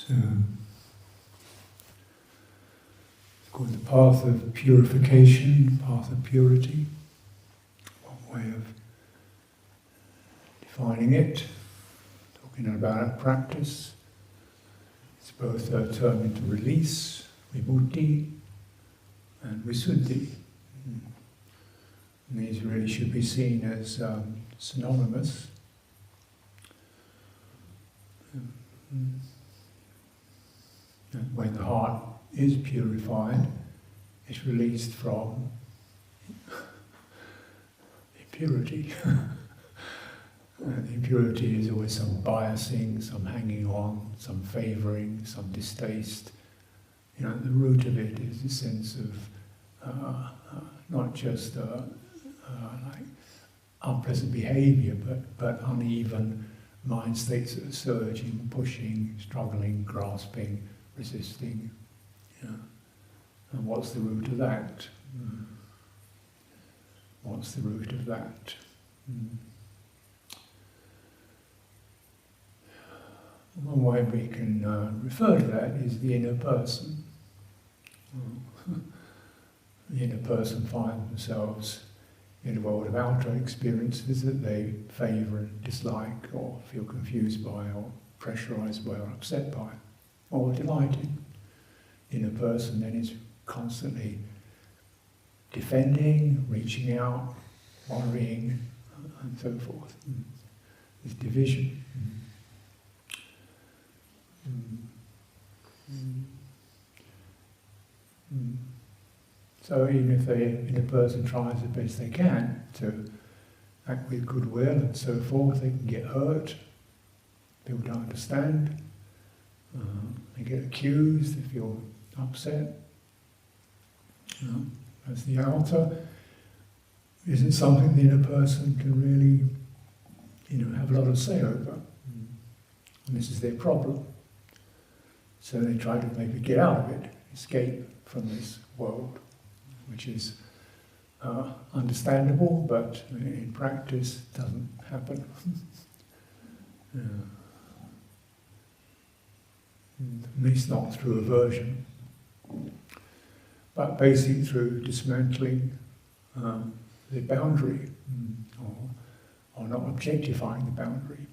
So, it's called the path of purification, path of purity. One way of defining it, talking about our practice. It's both a term into release, vimutti, and visuddhi. And these really should be seen as synonymous. And when the heart is purified, it's released from impurity. And impurity is always some biasing, some hanging on, some favouring, some distaste. You know, the root of it is a sense of not just like unpleasant behaviour, but uneven mind states that are surging, pushing, struggling, grasping, resisting. Yeah. And what's the root of that? What's the root of that? One way we can refer to that is the inner person. The inner person finds themselves in a world of outer experiences that they favour and dislike, or feel confused by, or pressurised by, or upset by, or delighted. Inner person then is constantly defending, reaching out, worrying, and so forth. This division. So even if the inner person tries the best they can to act with goodwill and so forth, they can get hurt, people don't understand, they get accused, they feel upset. As the outer isn't something the inner person can really, have a lot of say over. And this is their problem. So they try to maybe get out of it, escape from this world, which is understandable, but in practice doesn't happen. At least not through aversion, but basically through dismantling the boundary, or not objectifying the boundary.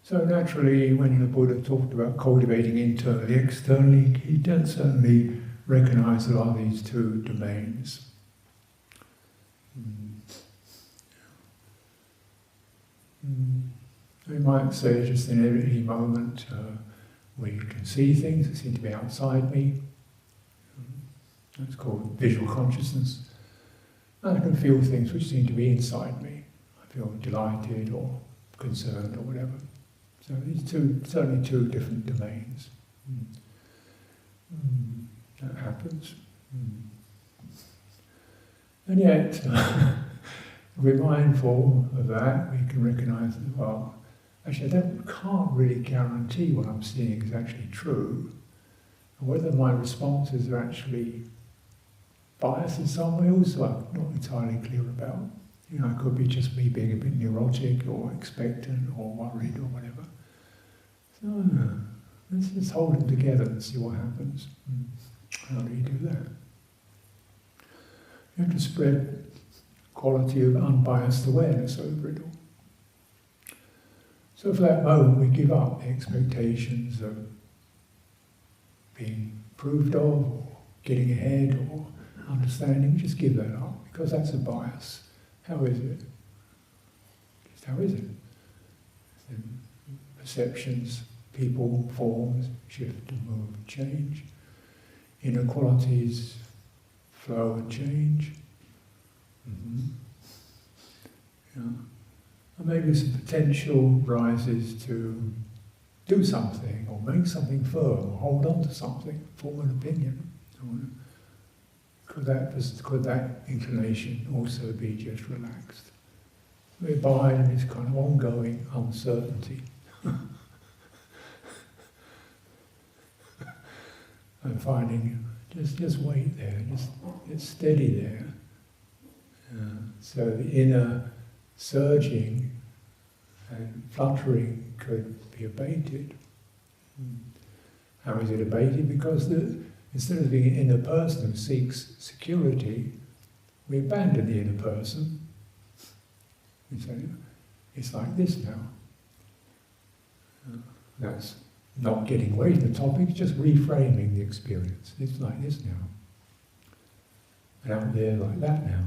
So naturally, when the Buddha talked about cultivating internally, externally, he did certainly recognize there are these two domains. We might say just in any moment we can see things that seem to be outside me. That's called visual consciousness. And I can feel things which seem to be inside me. I feel delighted or concerned or whatever. So these certainly two different domains. That happens. And yet, if we're mindful of that, we can recognize that, well, actually I can't really guarantee what I'm seeing is actually true, and whether my responses are actually biased in some way also I'm not entirely clear about. It could be just me being a bit neurotic or expectant or worried or whatever. So let's just hold them together and see what happens. How do you do that? You have to spread quality of unbiased awareness over it all. So for that moment we give up the expectations of being approved of, or getting ahead, or understanding. Just give that up, because that's a bias. How is it? Just how is it? perceptions, people, forms, shift and move and change. Inner qualities, flow and change. Yeah. And maybe some potential rises to do something, or make something firm, or hold on to something, form an opinion. Could that inclination also be just relaxed? We abide in this kind of ongoing uncertainty. And finding, just wait there, just get steady there. So the inner surging and fluttering could be abated. How is it abated? Because instead of being an inner person who seeks security, we abandon the inner person. We say, it's like this now. That's not getting away from the topic, it's just reframing the experience. It's like this now. And out there like that now.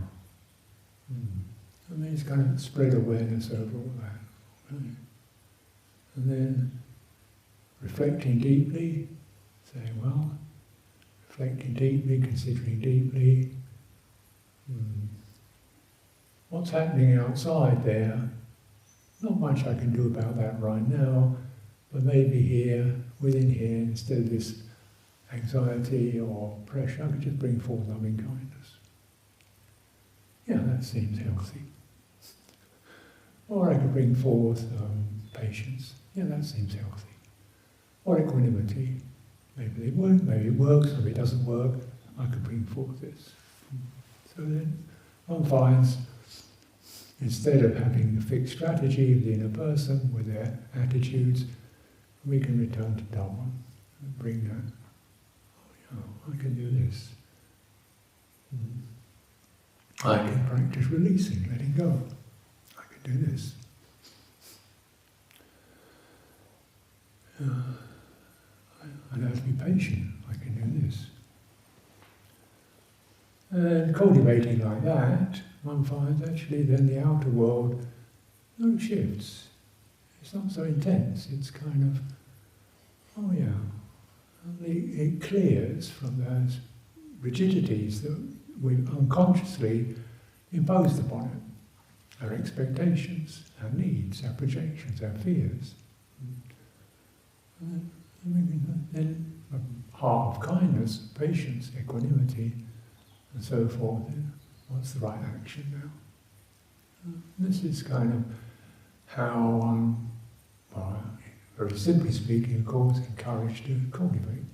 I mean, it's kind of spread awareness over all that. Right? And then reflecting deeply, saying, well, reflecting deeply, considering deeply, what's happening outside there? Not much I can do about that right now, but maybe here, within here, instead of this anxiety or pressure, I could just bring forth loving kindness. Yeah, that seems healthy. Or I could bring forth patience. Yeah, that seems healthy. Or equanimity. Maybe it works, maybe it doesn't work. I could bring forth this. So then one finds, instead of having the fixed strategy of the inner person with their attitudes, we can return to Dhamma and bring that. Oh, I can do this. I can practice releasing, letting go. I can do this. I don't have to be patient. I can do this. And cultivating like that, one finds actually then the outer world shifts. It's not so intense. It's kind of, oh yeah, it clears from those rigidities that we've unconsciously imposed upon it. Our expectations, our needs, our projections, our fears. Then a heart of kindness, patience, equanimity, and so forth. What's the right action now? This is kind of how very simply speaking, of course, encouraged to cultivate.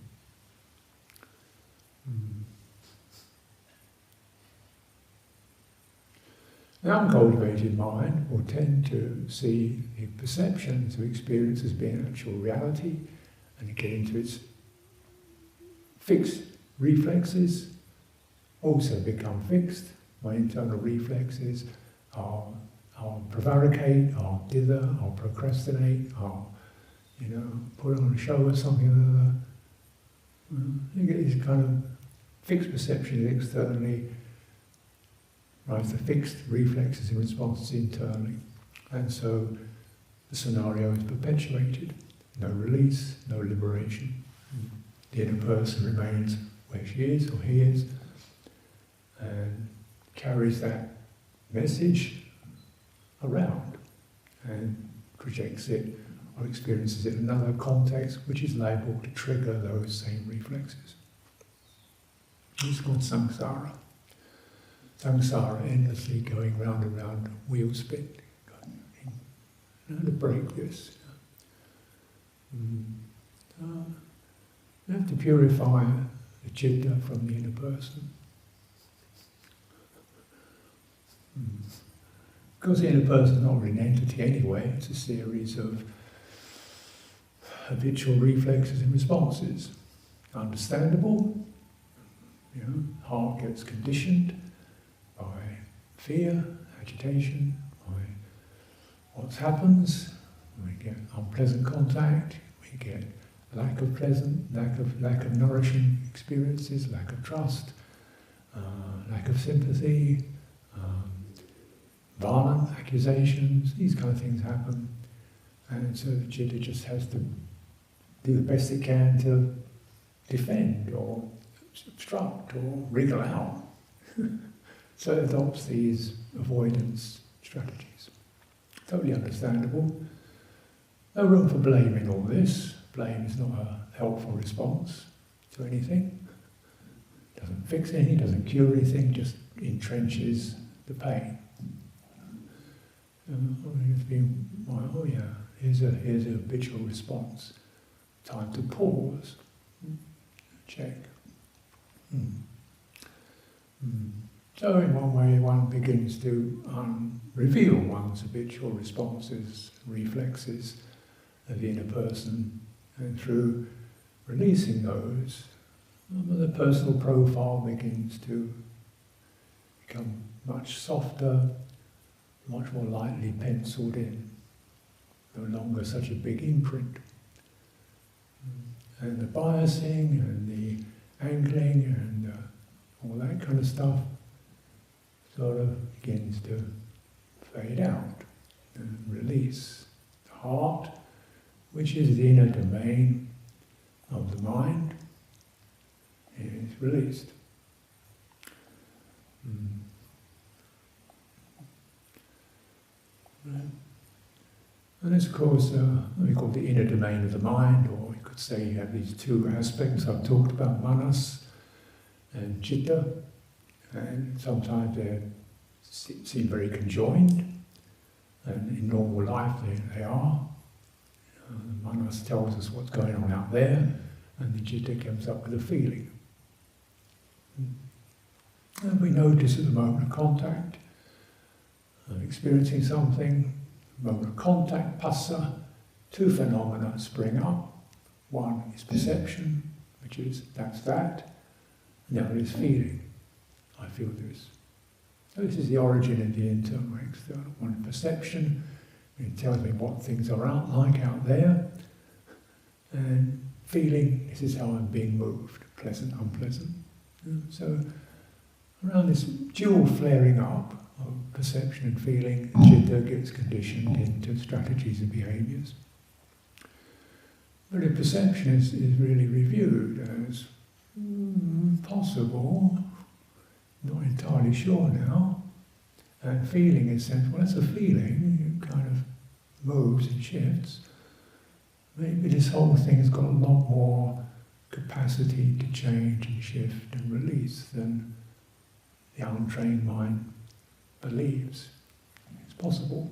The uncultivated mind will tend to see the perceptions of experience as being actual reality, and get into its fixed reflexes, also become fixed. My internal reflexes I'll prevaricate, I'll dither, I'll procrastinate, I'll put on a show or something or other. You get these kind of fixed perceptions externally, right? The fixed reflexes and responses internally. And so the scenario is perpetuated. No release, no liberation. The inner person remains where she is or he is, and carries that message around and projects it or experiences it in another context which is liable to trigger those same reflexes. It's called samsara. Samsara, endlessly going round and round, wheel spin. How to break this? You have to purify the citta from the inner person. Because the inner person is not really an entity anyway, it's a series of habitual reflexes and responses. Understandable, heart gets conditioned by fear, agitation, by what happens. We get unpleasant contact, we get lack of nourishing experiences, lack of trust, lack of sympathy, violent accusations, these kind of things happen. And so the citta just has to do the best it can to defend or obstruct or wriggle out. So it adopts these avoidance strategies. Totally understandable. No room for blame in all this. Blame is not a helpful response to anything. Doesn't fix anything, doesn't cure anything, just entrenches the pain. Oh yeah, here's a habitual response. Time to pause. Check. So in one way one begins to reveal one's habitual responses, reflexes of the inner person, and through releasing those, the personal profile begins to become much softer, much more lightly penciled in, no longer such a big imprint. And the biasing and the angling and all that kind of stuff sort of begins to fade out and release. The heart, which is the inner domain of the mind, is released. And this, of course, we call the inner domain of the mind, or you could say you have these two aspects I've talked about, manas and citta, and sometimes they seem very conjoined, and in normal life they are. The manas tells us what's going on out there, and the citta comes up with a feeling. And we notice at the moment of contact, experiencing something, moment of contact, passa, two phenomena spring up. One is perception, which is that's that, and the other is feeling. I feel this. So this is the origin of the internal and external. One perception, it tells me what things are like out there, and feeling, this is how I'm being moved, pleasant, unpleasant. So around this dual flaring up of perception and feeling, citta gets conditioned into strategies and behaviours. But if perception is really reviewed as possible, not entirely sure now, and feeling is sense, well, that's a feeling, it kind of moves and shifts. Maybe this whole thing has got a lot more capacity to change and shift and release than the untrained mind believes. It's possible.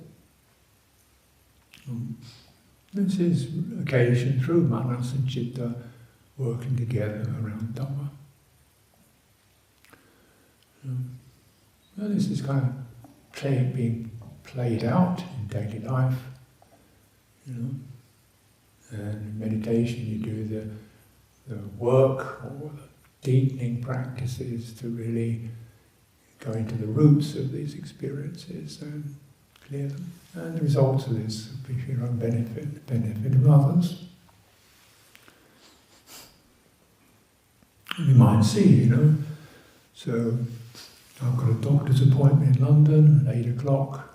This is occasion through manas and citta working together around Dhamma. And this is kind of being played out in daily life, And in meditation you do the work or the deepening practices to really go into the roots of these experiences and clear them. And the results of this will be for your own benefit, the benefit of others. And you might see, So I've got a doctor's appointment in London at 8 o'clock.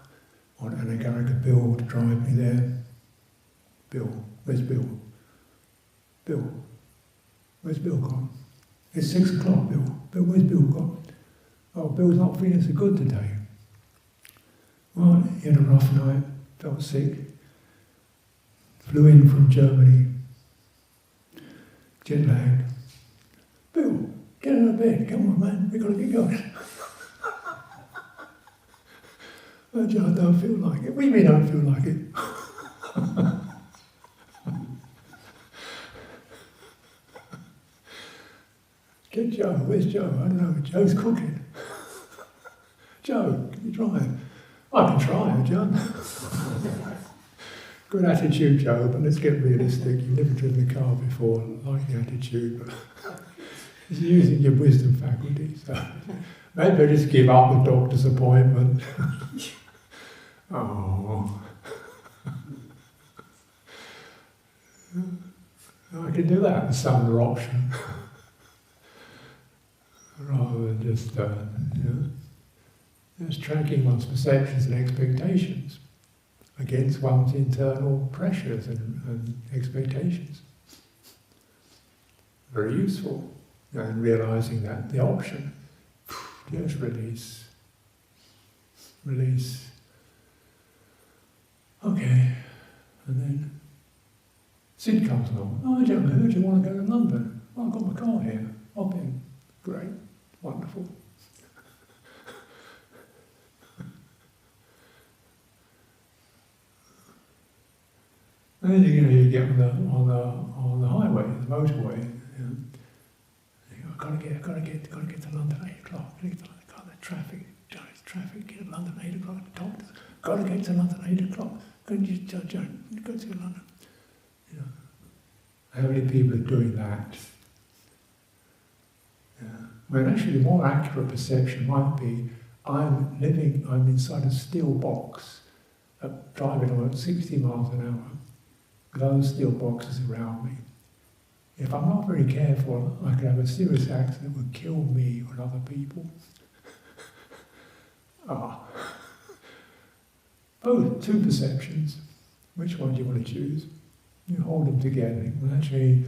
On Anagarika Bill to drive me there. Bill, where's Bill? Bill, where's Bill gone? It's 6 o'clock, Bill. Bill, where's Bill gone? Oh, Bill's not feeling so good today. Well, he had a rough night, felt sick. Flew in from Germany. Jet lagged. Bill, get out of bed, come on man, we've got to get going. I don't feel like it. What do you mean I don't feel like it? Get Joe, where's Joe? I don't know, Joe's cooking. Joe, can you try? I can try, John. Good attitude, Joe, but let's get realistic. You've never driven a car before, I like the attitude, but it's using your wisdom faculty, so maybe I just give up the doctor's appointment. Oh. I can do that, the other option. Rather than just tracking one's perceptions and expectations. against one's internal pressures and expectations. Very useful. And realizing that the option, just release. Release. Okay. And then Sid comes along. Oh, I don't know, do you want to go to London? Well, I've got my car here. Hop in. Great. Wonderful. And then you get on the highway, the motorway. You go, I've got to get to London at 8 o'clock. The traffic, get to London at 8 o'clock. Doctors, got to get to London at 8 o'clock. Go to London. You know, how many people are doing that? Yeah. When actually the more accurate perception might be, I'm inside a steel box, driving about 60 miles an hour. Those steel boxes around me. If I'm not very careful, I could have a serious accident that would kill me or other people. Both, two perceptions. Which one do you want to choose? You hold them together. Well, actually,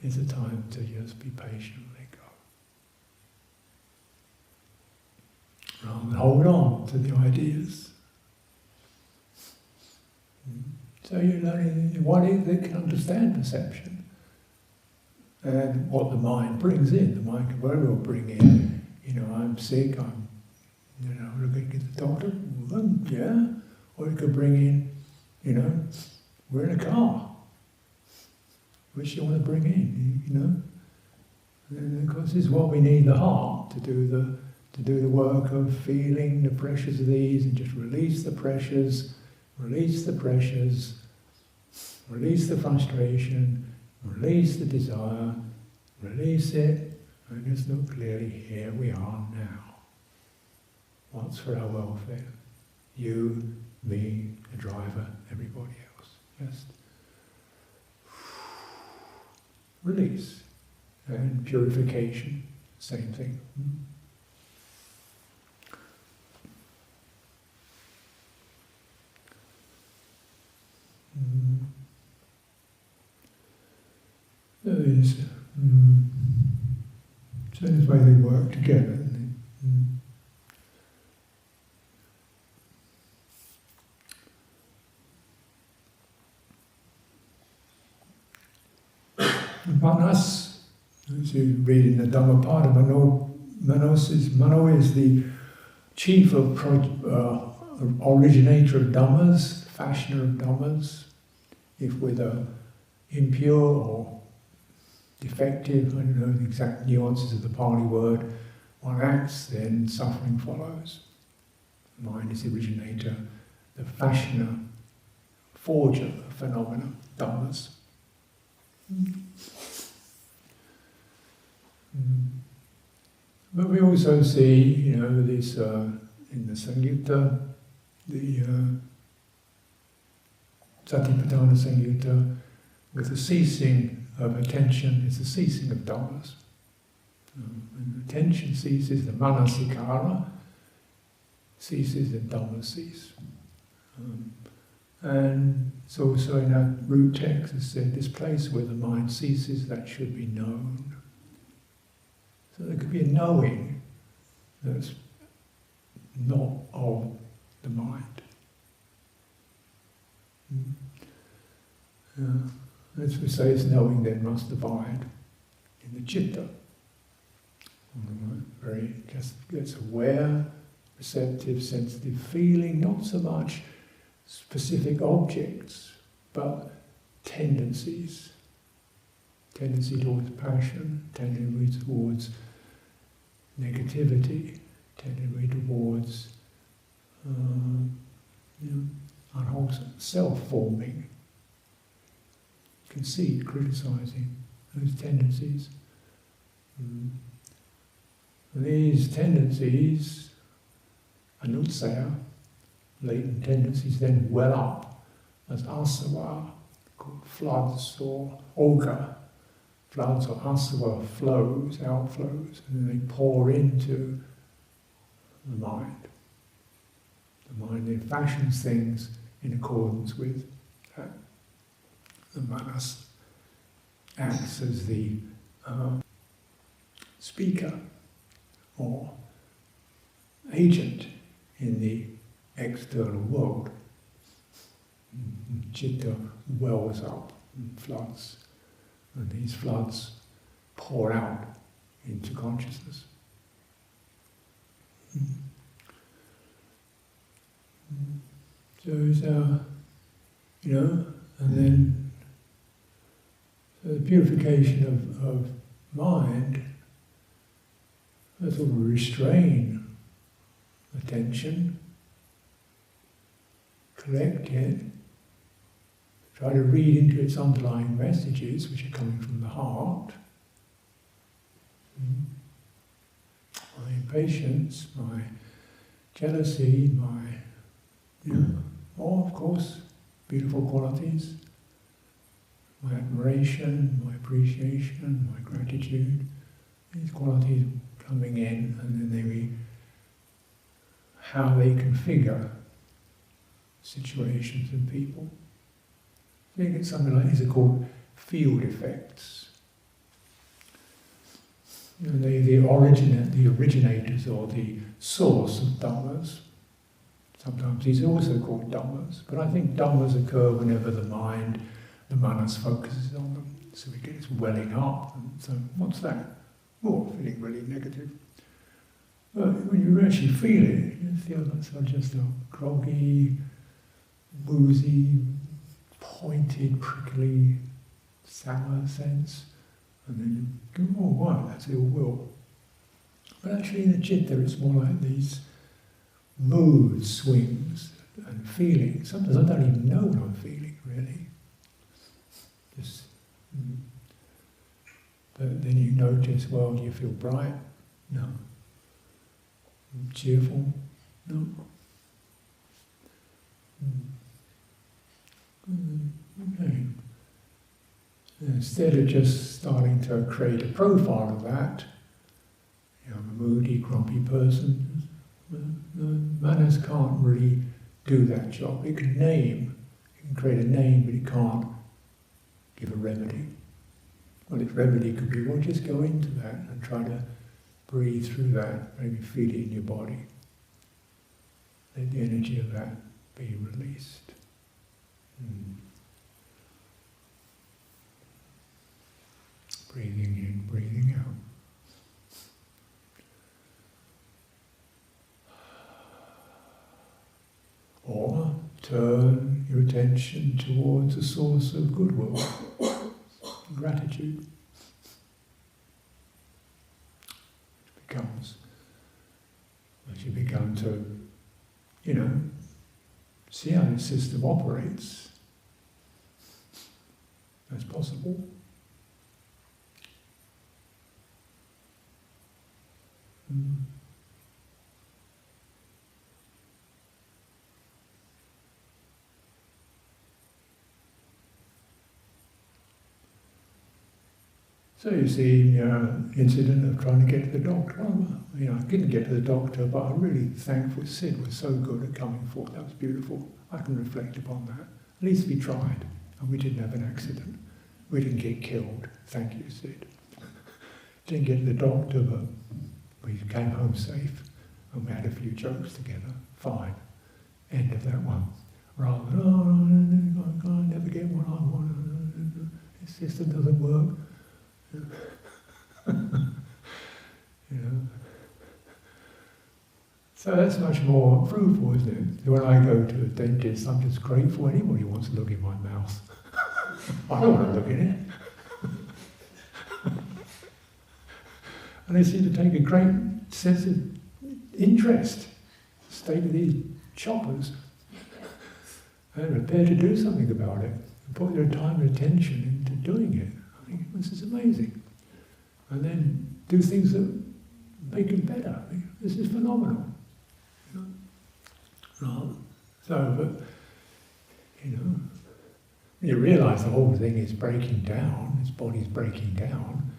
it's a time to just be patient and let go. Rather than hold on to the ideas. So you're learning what is that can understand perception and what the mind brings in. The mind can very well bring in, I'm sick, I'm looking at the doctor, yeah. Or it could bring in, we're in a car. Which you want to bring in, And of course, this is what we need the heart to do the work of feeling the pressures of these and just release the pressures. Release the pressures, release the frustration, release the desire, release it, and just look clearly, here we are now. What's for our welfare? You, me, the driver, everybody else. Just release. And purification, same thing. So this way they work together. Manas, as you read in the Dhammapada, Mano is the chief of originator of Dhammas, fashioner of Dhammas. If with a impure or defective, I don't know the exact nuances of the Pali word, one acts, then suffering follows. Mind is the originator, the fashioner, forger of phenomena, Dhammas. But we also see, this in the Samyutta, the Satipatthana Samyutta, with the ceasing of attention is the ceasing of Dhammas. When attention ceases, the manasikara ceases, and Dhammas cease. And it's also in our root text, it said, this place where the mind ceases, that should be known. So there could be a knowing that's not of the mind. As we say, it's knowing then must abide in the citta. Very just gets aware, receptive, sensitive, feeling, not so much specific objects, but tendencies. Tendency towards passion, tendency towards negativity, tendency towards unwholesome, self-forming, conceit, criticizing, those tendencies. These tendencies, anutsaya, latent tendencies, then well up as asava, called floods or oga. Floods or asava flows, outflows, and then they pour into the mind. The mind then fashions things in accordance with that. The manas acts as the speaker or agent in the external world. Chitta wells up and floods, and these floods pour out into consciousness. So it's and then so the purification of mind, that will restrain attention, collect it, try to read into its underlying messages which are coming from the heart. My impatience, my jealousy, or of course, beautiful qualities, my admiration, my appreciation, my gratitude, these qualities coming in, and then how they configure situations and people. So you get something like these are called field effects. And the originators or the source of dhammas. Sometimes these are also called dhammas, but I think dhammas occur whenever the mind, the manas, focuses on them. So we get this welling up, and so what's that? Oh, feeling really negative. But when you actually feel it, you feel that sort of just a groggy, woozy, pointed, prickly, sour sense. And then you go, oh right, that's ill will. But actually in the citta it's more like these mood swings and feelings. Sometimes I don't even know what I'm feeling, really. Just, but then you notice, well, do you feel bright? No. Cheerful? No. Okay. Instead of just starting to create a profile of that, I'm a moody, grumpy person, manas can't really do that job. It can create a name, but it can't give a remedy. Well, its remedy could be, well, just go into that and try to breathe through that, maybe feel it in your body. Let the energy of that be released. Breathing in, breathing out. Or turn your attention towards a source of goodwill, gratitude. It becomes, as you become to, see how this system operates, that's possible. So you see, incident of trying to get to the doctor. I didn't get to the doctor, but I'm really thankful Sid was so good at coming forth. That was beautiful. I can reflect upon that. At least we tried, and we didn't have an accident. We didn't get killed. Thank you, Sid. Didn't get to the doctor, but we came home safe, and we had a few jokes together. Fine. End of that one. Rather than, I never get what I want. This system doesn't work. So that's much more fruitful, isn't it? When I go to a dentist, I'm just grateful anybody wants to look in my mouth. I don't want to look in it. And they seem to take a great sense of interest in the state of these choppers. And they're prepared to do something about it, and put their time and attention into doing it. I think this is amazing. And then do things that make it better. This is phenomenal. You realise the whole thing is breaking down, this body's breaking down,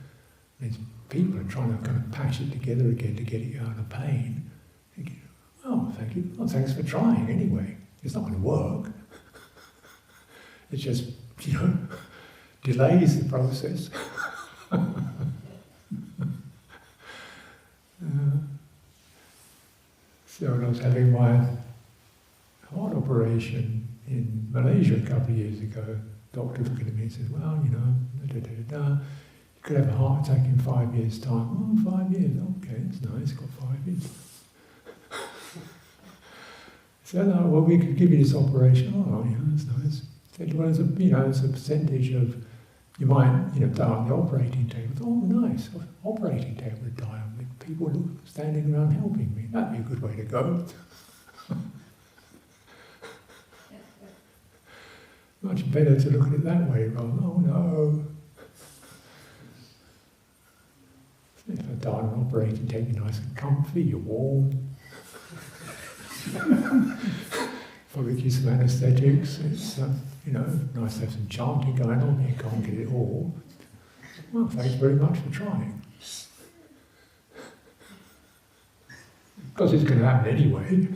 these people are trying to kind of patch it together again to get it out of pain. Thinking, oh, thank you. Well, thanks for trying anyway. It's not going to work. It just, delays the process. So when I was having my heart operation in Malaysia a couple of years ago, the doctor looked at me and said, well, you could have a heart attack in 5 years' time. Oh, 5 years, okay, that's nice, got 5 years. So, no, well, we could give you this operation. Oh, yeah, that's nice. Said, well, there's a percentage of, you might, die on the operating table. Oh, nice, operating table to die on. People standing around helping me. That'd be a good way to go. Much better to look at it that way rather than, oh no. If I die on an operating table, you're nice and comfy, you're warm. Probably give some anaesthetics. It's nice to have some chanting going on. You can't get it all. Well, thanks very much for trying. Because it's going to happen anyway.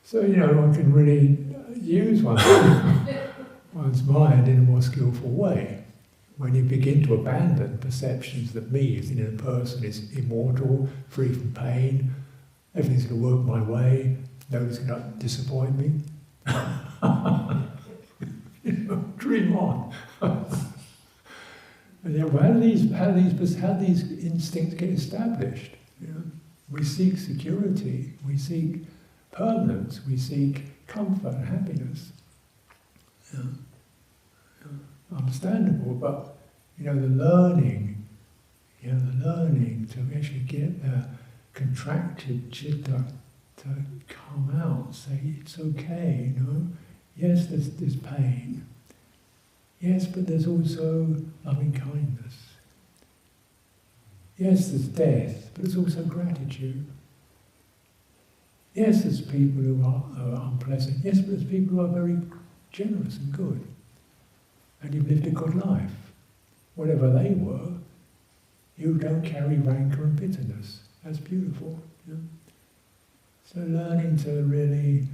So, one can really use one's mind in a more skillful way. When you begin to abandon perceptions that me as in a person is immortal, free from pain, everything's going to work my way, nobody's going to disappoint me. Dream on. And how do these instincts get established? We seek security, we seek permanence, we seek comfort and happiness. Understandable, but the learning to actually get the contracted citta to come out, say it's okay, yes, there's pain. Yes, but there's also loving kindness. Yes, there's death, but there's also gratitude. Yes, there's people who are unpleasant. Yes, but there's people who are very generous and good. And you've lived a good life. Whatever they were, you don't carry rancour and bitterness. That's beautiful. So learning to really,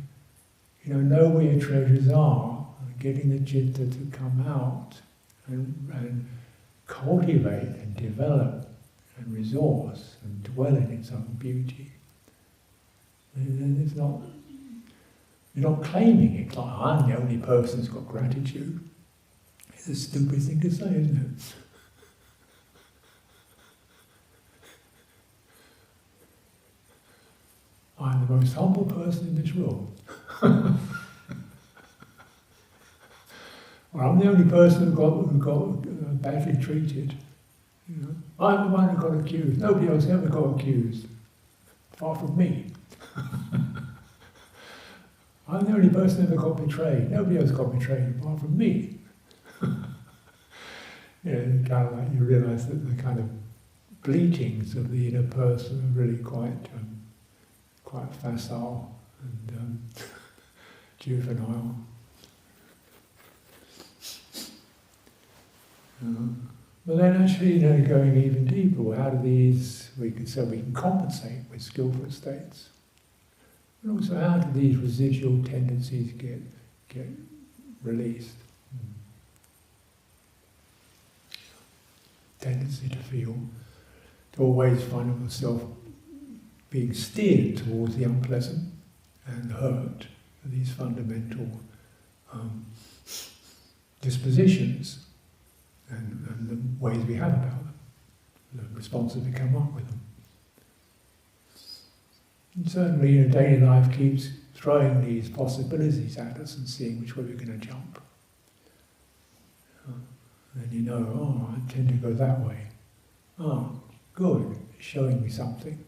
know where your treasures are, getting the citta to come out and cultivate and develop and resource and dwell in its own beauty. And you're not claiming it, like I'm the only person who's got gratitude. It's a stupid thing to say, isn't it? I'm the most humble person in this room. Or I'm the only person who got badly treated. I'm the one who got accused. Nobody else ever got accused, apart from me. I'm the only person who ever got betrayed. Nobody else got betrayed apart from me. Kind of like you realise that the kind of bleatings of the inner person are really quite facile and juvenile. But then actually, going even deeper, how do we can compensate with skillful states? And also, how do these residual tendencies get released? Tendency to feel, to always find oneself being steered towards the unpleasant and hurt, these fundamental dispositions and the ways we have about them, the responses we come up with them. And certainly, daily life keeps throwing these possibilities at us and seeing which way we're going to jump. And I tend to go that way. Oh, good, it's showing me something.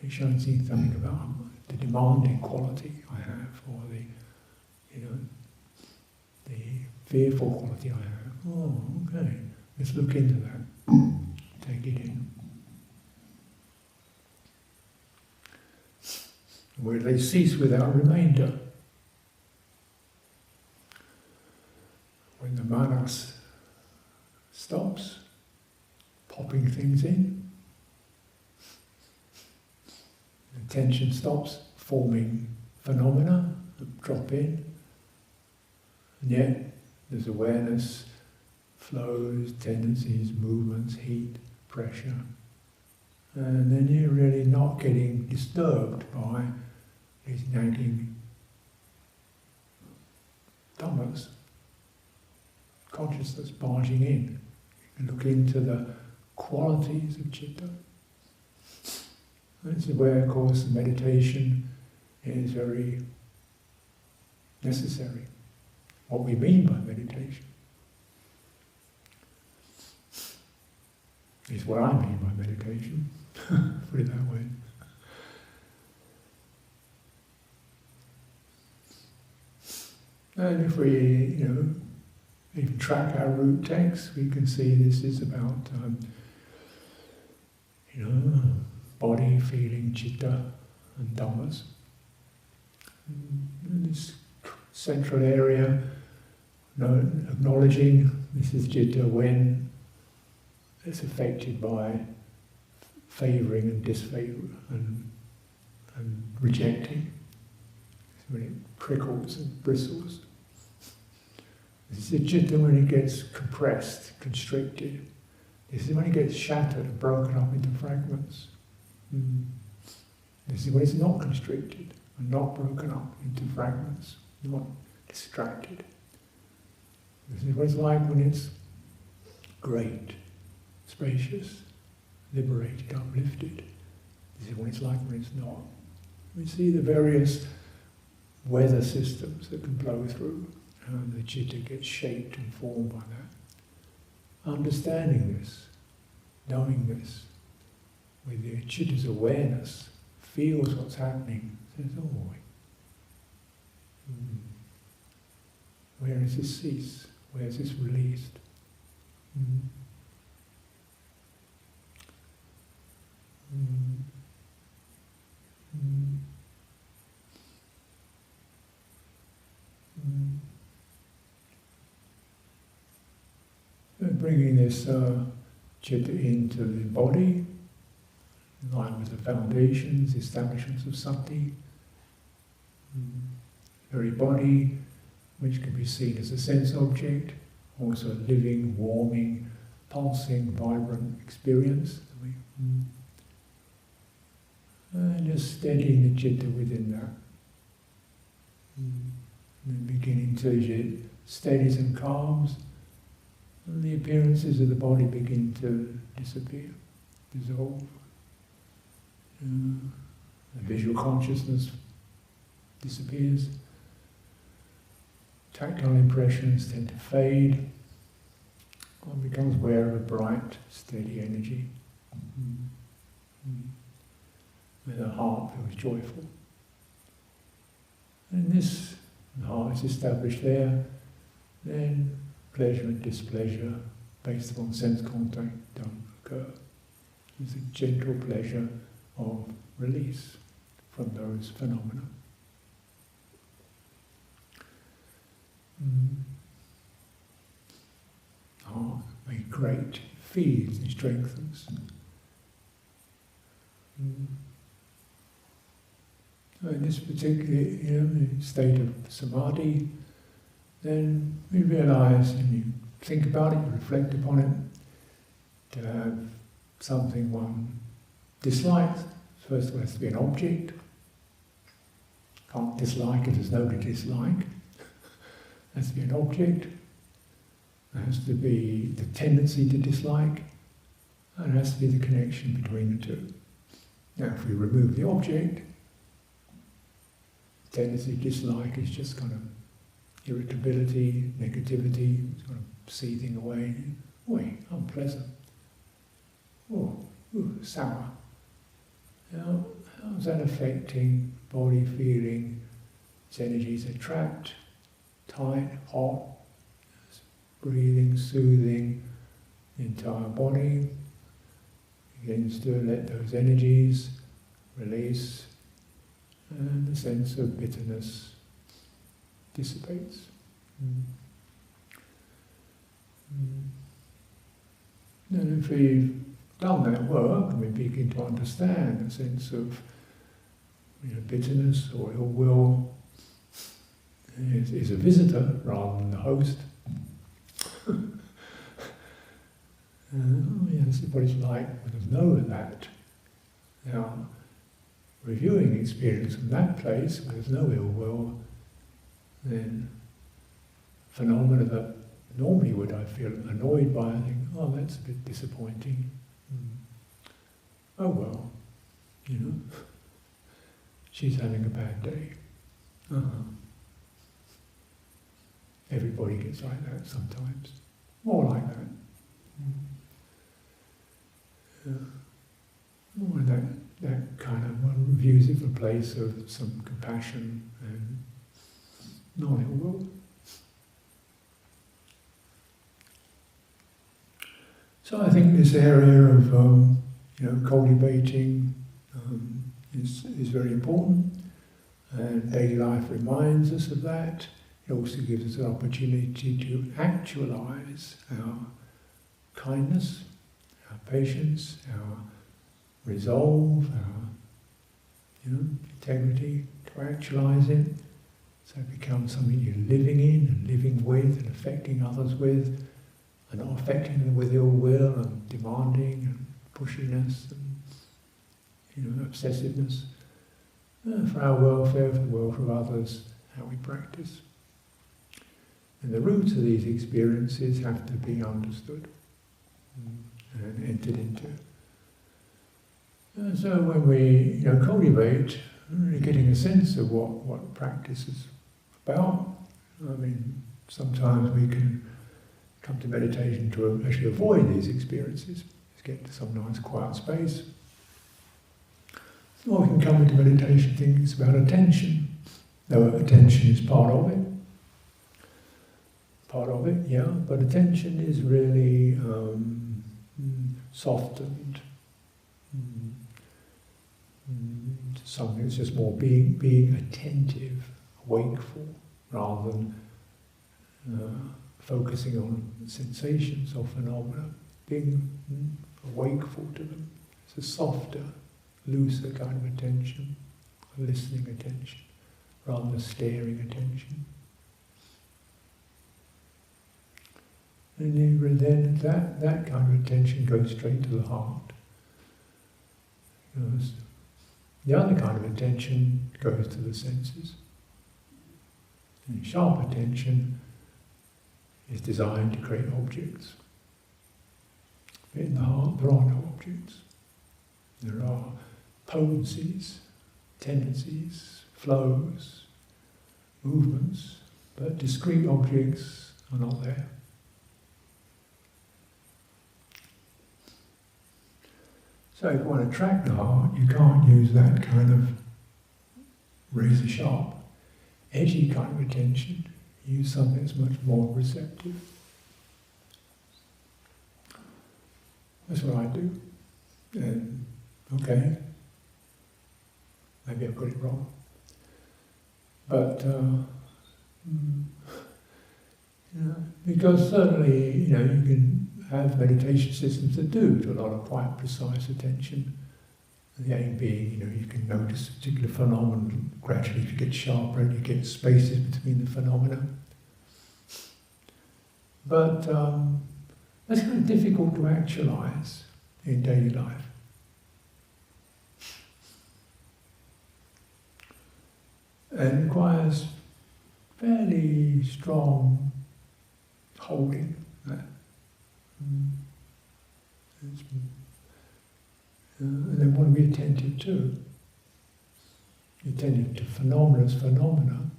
It's showing me something about the demanding quality I have, or the fearful quality I have. Oh, okay, let's look into that. Take it in. Where they cease without remainder. When the manas stops popping things in, the tension stops forming phenomena that drop in, and yet there's awareness, flows, tendencies, movements, heat, pressure, and then you're really not getting disturbed by these nagging dhammas. Consciousness barging in. You look into the qualities of citta. This is where, of course, meditation is very necessary. What we mean by meditation is what I mean by meditation. Put it that way. And if we, even track our root text, we can see this is about, body, feeling, citta, and dhammas. And this central area, acknowledging this is citta when it's affected by favouring and disfavouring and rejecting. When it prickles and bristles. This is citta when it gets compressed, constricted. This is when it gets shattered and broken up into fragments. This is when it's not constricted and not broken up into fragments, not distracted. This is what it's like when it's great, spacious, liberated, uplifted. This is what it's like when it's not. We see the various weather systems that can blow through, and the citta gets shaped and formed by that. Understanding this, knowing this, with the citta's awareness, feels what's happening, says, where does this cease? Where is this released? And bringing this citta into the body, in line with the foundations, the establishments of sati. Very body, which can be seen as a sense object, also a living, warming, pulsing, vibrant experience. And just steadying the citta within that. And beginning to, as it steadies and calms, and the appearances of the body begin to disappear, dissolve. The visual consciousness disappears. Tactile impressions tend to fade. One becomes aware of a bright, steady energy. And the heart feels joyful. And this heart is established there, then pleasure and displeasure based upon sense contact don't occur. It's a gentle pleasure of release from those phenomena. Heart made great, feeds and strengthens. So in this particular state of samadhi, then we realize, and you think about it, you reflect upon it, to have something one dislikes. First of all, it has to be an object. Can't dislike if there's no to dislike. It has to be an object. There has to be the tendency to dislike, and it has to be the connection between the two. Now, if we remove the object, tendency to dislike is just kind of irritability, negativity, it's kind of seething away. Oi, unpleasant. Oh, sour. Now, how's that affecting body, feeling? Its energies are trapped, tight, hot, breathing, soothing the entire body. Begins to let those energies release, and the sense of bitterness dissipates. And if we've done that work, and we begin to understand the sense of bitterness or ill will is a visitor rather than the host. This is what it's like when there's no of that. Now, reviewing experience from that place where there's no ill will, then phenomena that normally would I feel annoyed by, I think, oh, that's a bit disappointing. Oh well, she's having a bad day. Everybody gets like that sometimes. More like that. More that kind of one reviews it from a place of some compassion and not ill will. So I think this area of cultivating is very important, and daily life reminds us of that. It also gives us an opportunity to actualize our kindness, our patience, our resolve, our integrity, to actualize it, so it becomes something you're living in and living with and affecting others with, and not affecting them with ill will and demanding and pushiness and obsessiveness. For our welfare, for the welfare of others, how we practice. And the roots of these experiences have to be understood and entered into. And so when we cultivate, really getting a sense of what practice is about. I mean, sometimes we can come to meditation to actually avoid these experiences. Just get to some nice quiet space. Or we can come into meditation thinking it's about attention, though attention is part of it. Part of it, yeah, but attention is really softened. Something that's just more being attentive, wakeful, rather than focusing on sensations or phenomena, being wakeful to them. It's a softer, looser kind of attention, a listening attention, rather than a staring attention. And then that kind of attention goes straight to the heart. The other kind of attention goes to the senses. And sharp attention is designed to create objects. But in the heart there are no objects. There are potencies, tendencies, flows, movements, but discrete objects are not there. So if you want to track the heart, you can't use that kind of razor sharp, edgy kind of attention. Use something that's much more receptive. That's what I do. And okay, maybe I've got it wrong. But because certainly, you can have meditation systems that do to a lot of quite precise attention. The aim being, you can notice a particular phenomenon gradually. If you get sharper and you get spaces between the phenomena. But that's kind of difficult to actualize in daily life. And requires fairly strong holding that. And then want to be attentive too. Attentive to phenomena as phenomena,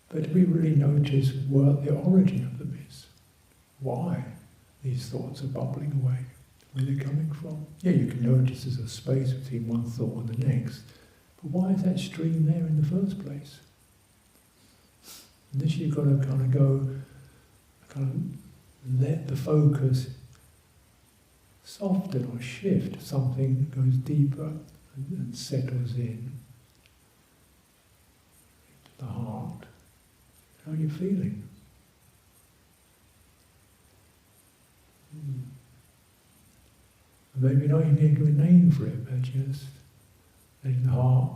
but we really notice what the origin of them is. Why these thoughts are bubbling away, where they're coming from. Yeah, you can notice there's a space between one thought and the next, but why is that stream there in the first place? And this you've got to let the focus soften or shift, something that goes deeper and settles in to the heart. How are you feeling? Maybe not even give a name for it, but just letting the heart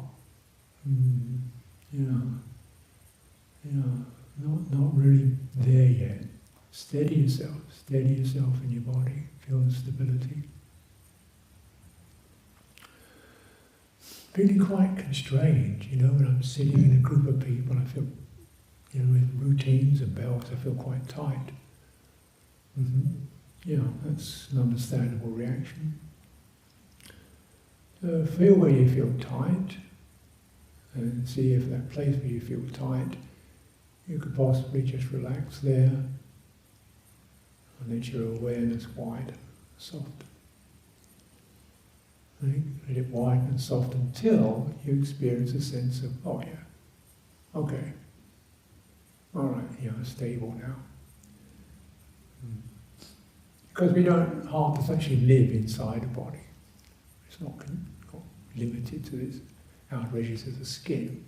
Not really there yet. Steady yourself in your body, feel the stability. Feeling quite constrained, when I'm sitting in a group of people, I feel, with routines and bells, I feel quite tight. That's an understandable reaction. So feel where you feel tight, and see if that place where you feel tight, you could possibly just relax there, and let your awareness widen, soften. Let it widen and soften until you experience a sense of, oh yeah, okay, all right, stable now. Because heart doesn't actually live inside a body. It's not limited to this outer edges of the skin.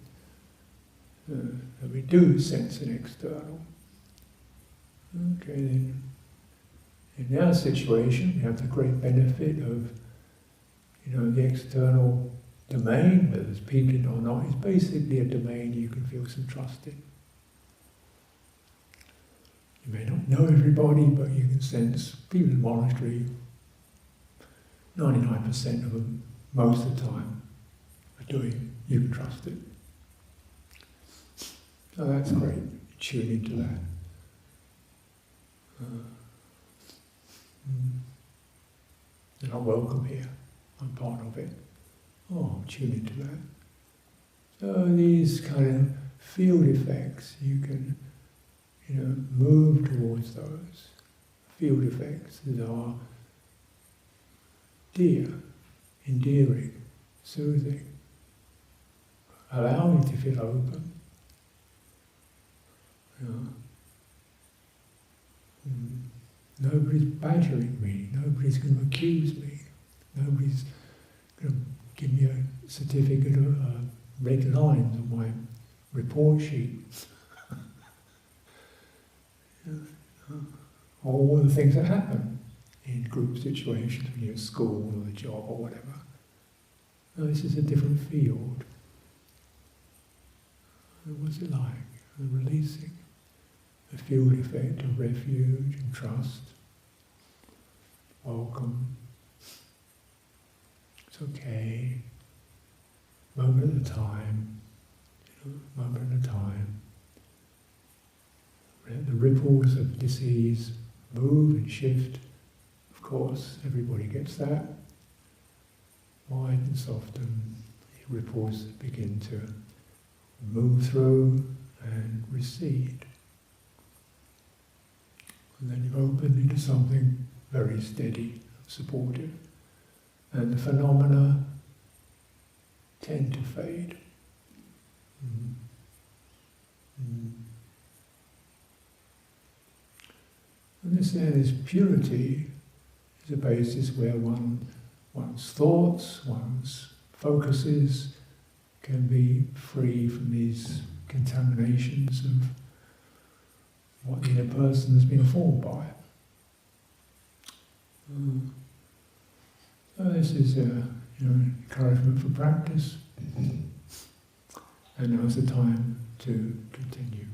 And we do sense an external. Okay, then in our situation, we have the great benefit of, the external domain, whether it's people or not, is basically a domain you can feel some trust in. You may not know everybody, but you can sense people in the monastery, 99% of them, most of the time, are doing, you can trust it. So that's great, tune into that. And I'm welcome here, I'm part of it. Oh, tune into that. So these kind of field effects, you can move towards those field effects that are dear, endearing, soothing, allow me to feel open. Nobody's badgering me, nobody's going to accuse me, nobody's going to give me a certificate of red lines on my report sheet. All the things that happen in group situations, when you're at school or the job or whatever. No, this is a different field. What's it like? Releasing. A field effect of refuge and trust. Welcome. It's okay. Moment at a time. Moment at a time. Let the ripples of disease move and shift. Of course, everybody gets that. Wide and soften. The ripples begin to move through and recede. And then you open into something very steady, supportive. And the phenomena tend to fade. And this purity is a basis where one's thoughts, one's focuses can be free from these contaminations of what the inner person has been formed by. So this is encouragement for practice, and now's the time to continue.